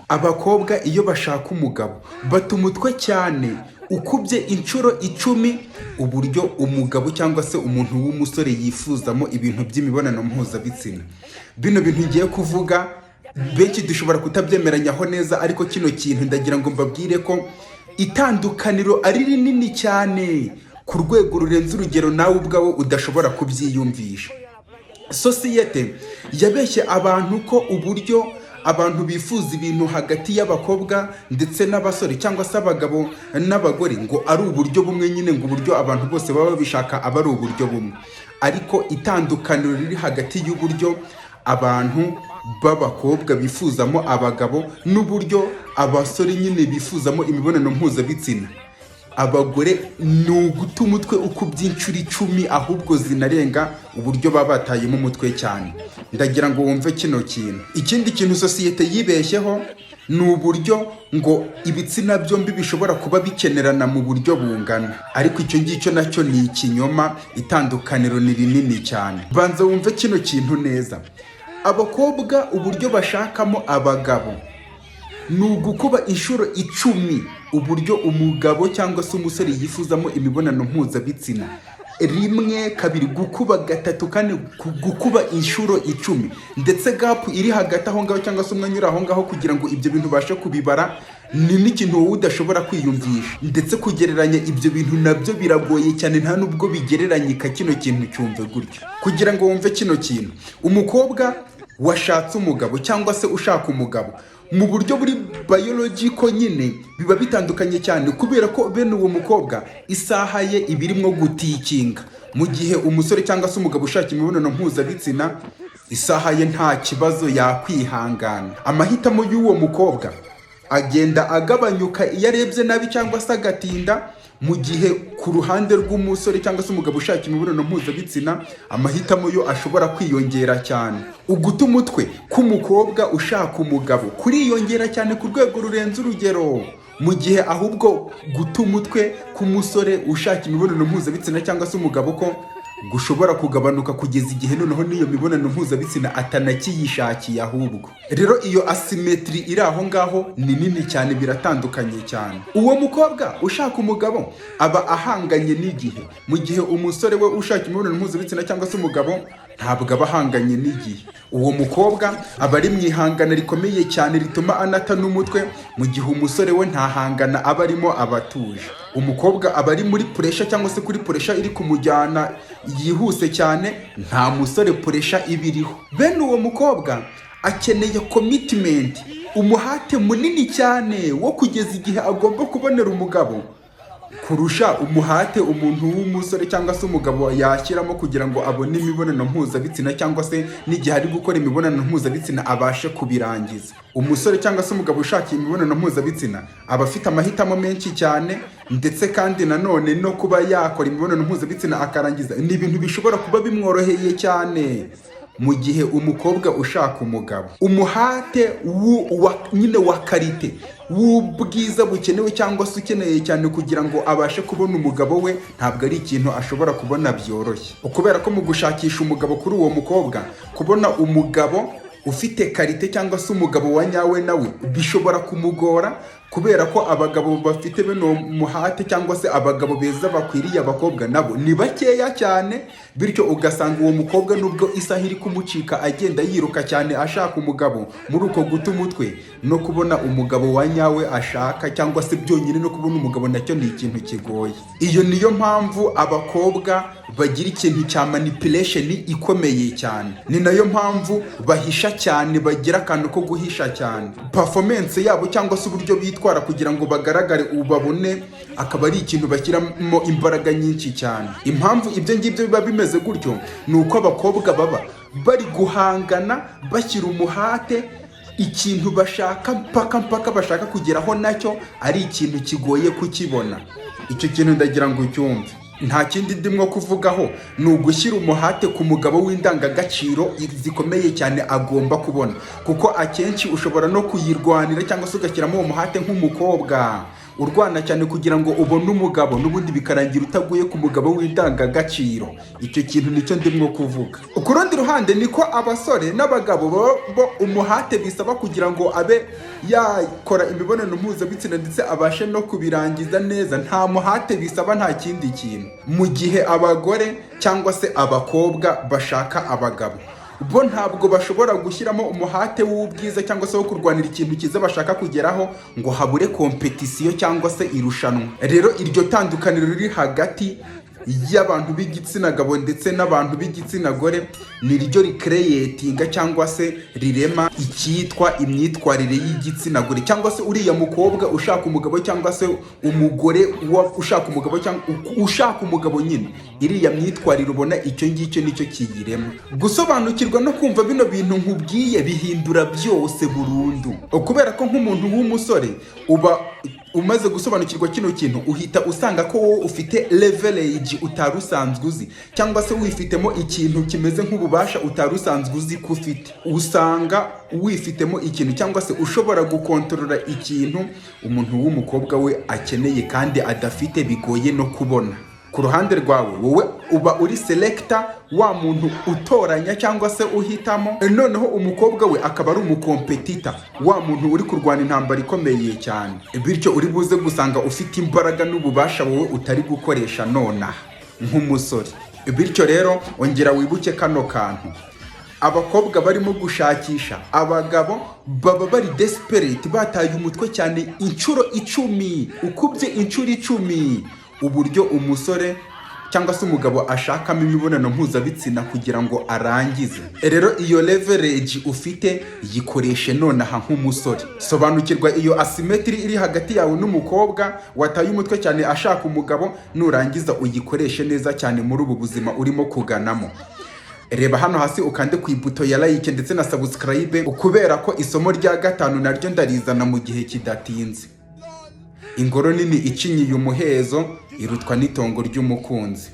Abakobwa iyo bashaka umugabo bata umutwe cyane ukubye inshuro 10 uburyo umugabo cyangwa se umuntu w'umusore yifuzamo ibintu by'imibonano mpuzabitsina. Bino bintu ngiye kuvuga benshi dushobora kutabyemeranyaho neza, ariko kino kintu ndagira ngo mbabwire ko itandukaniro ari rinini cyane ku rwego rurenze urugero nawe ubwawe udashobora kubyiyumvisha. Sosiyete yabeshye abantu ko uburyo abantu bifuza ibintu hagati y'abakobwa ndetse n'abasore cyangwa se abagabo n'abagore ngo ari uburyo bumwe nyine, ngo uburyo abantu bose baba bishaka aba ari uburyo bumwe, ariko itandukaniro riri hagati y'uburyo abantu b'abakobwa bifuzamo abagabo n'uburyo abasore nyine bifuzamo imibonano mpuzabitsina. Abagore ni uguta umutwe ukubye inshuro 10 ahubwo zinarenga uburyo baba batayemo umutwe cyane. Ndagira ngo wumve kino kintu. Ikindi kintu sosiyete yibeshyeho ni uburyo ngo ibitsina byombi bishobora kuba bikenerana mu buryo bungana, ariko icyo ngicyo nacyo ni ikinyoma. Itandukaniro ni rinini cyane. Banza wumve kino kintu neza. Abakobwa uburyo bashakamo abagabo ni ugukuba inshuro 10 uburyo umugabo cyangwa se umusore yifuzamo imibonano mpuzabitsina. 1, 2, gukuba 3, 4, gukuba inshuro 10, ndetse gap iri hagati aho ngaho cyangwa se umwanya uri aho ngaho kugira ngo ibyo bintu ubashe kubibara ni n'ikintu wowe udashobora kwiyumvisha, ndetse kugereranya ibyo bintu nabyo biragoye cyane, nta nubwo bigereranyika. Kino kintu cyumve gutyo kugira ngo wumve kino kintu. Umukobwa washatse umugabo cyangwa se ushaka umugabo mu buryo buri biological nyine biba bitandukanye cyane, kubera ko bene uwo mukobwa isaha ye ibirimo gutikinga, mu gihe umusore cyangwa se umugabo ushaka imibonano mpuzabitsina isaha ye nta kibazo yakwihangana. Amahitamo y'uwo mukobwa agenda agabanyuka iyo arebye nabi cyangwa se agatinda, mu gihe ku ruhande rw'umusore cyangwa se umugabo ushaka imibonano mpuzabitsina amahitamo yo ashobora kwiyongera cyane. Uguta umutwe k'umukobwa ushaka umugabo kuriyongera cyane ku rwego rurenze urugero, mu gihe ahubwo guta umutwe k'umusore ushaka imibonano mpuzabitsina cyangwa se umugabo ko gushobora kugabanuka kugeza igihe noneho n'iyo mibonano mpuzabitsina atanakiyishakiye ahubwo. Rero iyo asimetri iri aho ngaho ni nini cyane, biratandukanye cyane. Uwo mukobwa ushaka umugabo aba ahanganye n'igihe, mu gihe umusore we ushaka imibonano mpuzabitsina cyangwa se umugabo ntabwo aba ahanganye n'igihe. Uwo mukobwa aba ari mu ihangana rikomeye cyane rituma anata n'umutwe, mu gihe umusore we ntahangana aba arimo abatuje. Umukobwa aba ari muri pressure cyangwa se kuri pressure iri kumujyana yihuse cyane, nta musore pressure ibiriho. Bene uwo mukobwa akeneye commitment, umuhate munini cyane wo kugeza igihe agomba kubonera umugabo, kurusha umuhate umuntu w'umusore cyangwa se umugabo yashyiramo kugira ngo abone imibonano mpuzabitsina cyangwa se n'igihe ari gukora imibonano mpuzabitsina abashe kubirangiza. Umusore cyangwa se umugabo ushaka imibonano mpuzabitsina aba afite amahitamo menshi cyane, ndetse kandi nanone no kuba yakora imibonano mpuzabitsina akarangiza ni ibintu bishobora kuba bimworoheye cyane. Mu gihe umukobwa ushaka umugabo umuhate nyine wa karite w'ubwiza bukenewe cyangwa se ukeneye cyane kugira ngo abashe kubona umugabo we ntabwo ari ikintu ashobora kubona byoroshye, kubera ko mu gushakisha umugabo kuri uwo mukobwa kubona umugabo ufite karite cyangwa se umugabo wa nyawe nawe bishobora kumugora, kubera ko abagabo bafite beno muhate cyangwa se abagabo beza bakwiriye abakobwa nabo ni bakeya cyane, bityo ugasanga uwo mukobwa nubwo isaha iri kumucika agenda yiruka cyane ashaka umugabo, muri uko guta umutwe no kubona umugabo wa nyawe ashaka cyangwa se byonyine no kubona umugabo nacyo ni ikintu kigoye. Iyo niyo mpamvu abakobwa bagira ikintu cya manipulation ikomeye cyane, ni nayo mpamvu bahisha cyane, bagira akantu ko guhisha cyane. Performance yabo cyangwa se uburyo bitwara kugira ngo bagaragare ubabone akaba ari ikintu bashyiramo imbaraga nyinshi cyane. Impamvu ibyo ngibyo biba bimeze gutyo ni uko abakobwa baba bari guhangana bashyira umuhate ikintu bashaka mpaka bashaka kugeraho nacyo ari ikintu kigoye kukibona. Icyo kintu ndagira ngo ucyumve. Nta kindi ndimwo kuvugaho, ni ugushyira umuhate ku mugabo w'indangagaciro zikomeye cyane agomba kubona, kuko akenshi ushobora no kuyirwanira cyangwa se ugashyiramo uwo muhate nk'umukobwa urwana cyane kugira ngo ubone umugabo n'ubundi bikarangira utaguye ku mugabo w'indangagaciro. Icyo kintu nicyo ndimo kuvuga. Ku rundi ruhande niko abasore n'abagabo bo umuhate bisaba kugira ngo abe yakora imibonano mpuzabitsina ndetse abashe no kubirangiza neza. Nta muhate bisaba, nta kindi kintu. Mu gihe abagore cyangwa se abakobwa bashaka abagabo, bo ntabwo bashobora gushyiramo umuhate w'ubwiza cyangwa se wo kurwanira ikintu cyiza bashaka kugeraho ngo habure kompetisiyo cyangwa se irushanwa. Rero iryo tandukaniro riri hagati y'abantu b'igitsina gabo ndetse n'abantu b'igitsina gore ni ryo rikereyetinga cyangwa se rirema icyitwa imyitwarire y'igitsina gore, cyangwa se uriya mukobwa ushaka umugabo cyangwa se umugore ushaka umugabo cyangwa ushaka umugabo nyine. Iriya myitwarire ubona icyo ngicyo nicyo kiyirema. Gusobanukirwa no kumva bino bintu nkubwiye bihindura byose burundu, kubera ko nk'umuntu w'umusore uba umaze gusobanukirwa kino kintu uhita usanga ko wowe ufite leverage utari usanzwe uzi, cyangwa se wifitemo ikintu kimeze nk'ububasha utari usanzwe uzi ko ufite. Usanga wifitemo ikintu cyangwa se ushobora gukontorora ikintu umuntu w'umukobwa we akeneye kandi adafite, bigoye no kubona. Ku ruhande rwawe wowe uba uri selector, wa muntu utoranya cyangwa se uhitamo, noneho umukobwa we akaba ari umukompetita, wa muntu uri kurwana intambara ikomeye cyane. Bityo uri buze gusanga ufite imbaraga n'ububasha wowe utari gukoresha nonaha nk'umusore. Bityo rero ongera wibuke kano kantu. Abakobwa barimo gushakisha abagabo baba bari desperate, bataye umutwe cyane inshuro 10, ukubye inshuro 10 uburyo umusore cyangwa se umugabo ashakamo imibonano mpuzabitsina kugira ngo arangize. Rero iyo leverage ufite yikoreshe nonaha nk'umusore. Sobanukirwa iyo asymmetry iri hagati yawe n'umukobwa wataye umutwe cyane ashaka umugabo, nurangiza uyikoreshe neza cyane muri ubu buzima urimo kuganamo. Reba hano hasi ukande ku ibuto ya like ndetse na subscribe, kubera ko isomo rya 5 naryo ndarizana mu gihe kidatinze. Ingoro nini icinyiye umuhezo irutwa n'itongo ry'umukunzi.